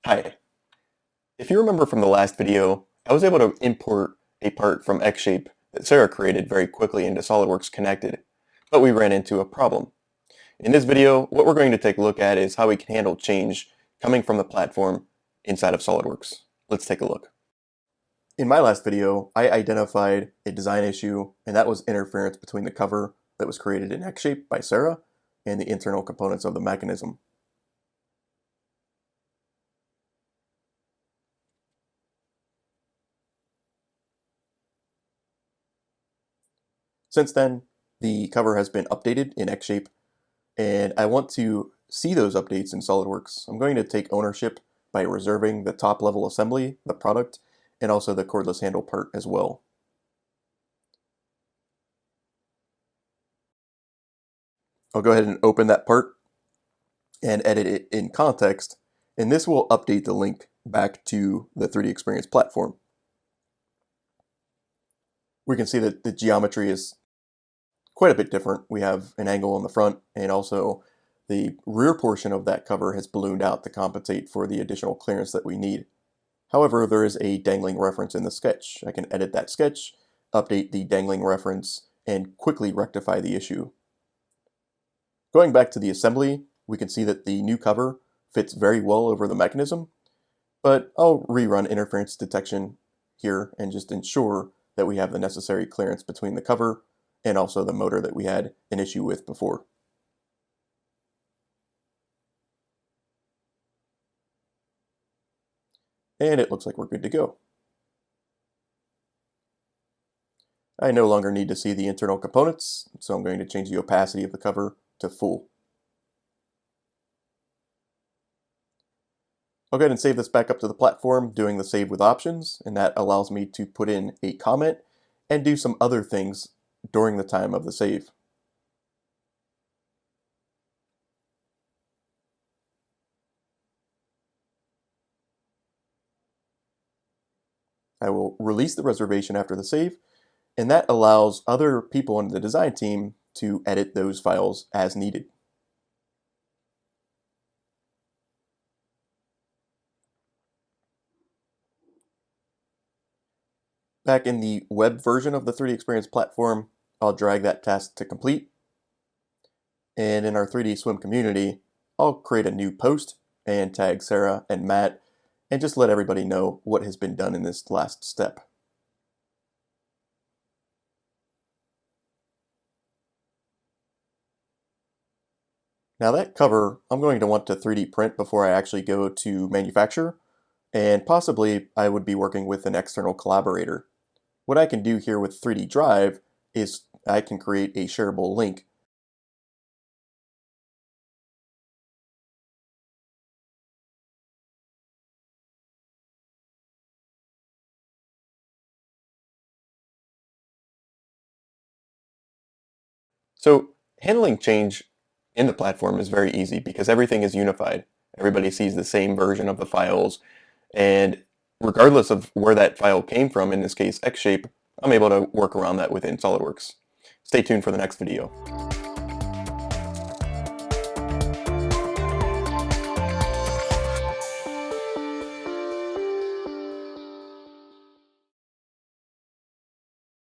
Hi. If you remember from the last video, I was able to import a part from xShape that Sarah created very quickly into SOLIDWORKS Connected, but we ran into a problem. In this video, what we're going to take a look at is how we can handle change coming from the platform inside of SOLIDWORKS. Let's take a look. In my last video, I identified a design issue, and that was interference between the cover that was created in xShape by Sarah and the internal components of the mechanism. Since then, the cover has been updated in xShape, and I want to see those updates in SOLIDWORKS. I'm going to take ownership by reserving the top level assembly, the product, and also the cordless handle part as well. I'll go ahead and open that part and edit it in context, and this will update the link back to the 3DEXPERIENCE platform. We can see that the geometry is quite a bit different. We have an angle on the front, and also the rear portion of that cover has ballooned out to compensate for the additional clearance that we need. However, there is a dangling reference in the sketch. I can edit that sketch, update the dangling reference, and quickly rectify the issue. Going back to the assembly, we can see that the new cover fits very well over the mechanism, but I'll rerun interference detection here and just ensure that we have the necessary clearance between the cover and also the motor that we had an issue with before. And it looks like we're good to go. I no longer need to see the internal components, so I'm going to change the opacity of the cover to full. I'll go ahead and save this back up to the platform, doing the save with options, and that allows me to put in a comment and do some other things during the time of the save. I will release the reservation after the save, and that allows other people in the design team to edit those files as needed. Back in the web version of the 3DEXPERIENCE platform, I'll drag that task to complete. And in our 3D Swim community, I'll create a new post and tag Sarah and Matt and just let everybody know what has been done in this last step. Now that cover, I'm going to want to 3D print before I actually go to manufacture, and possibly I would be working with an external collaborator. What I can do here with 3D Drive is I can create a shareable link. So handling change in the platform is very easy because everything is unified. Everybody sees the same version of the files, and regardless of where that file came from, in this case xShape, I'm able to work around that within SOLIDWORKS. Stay tuned for the next video.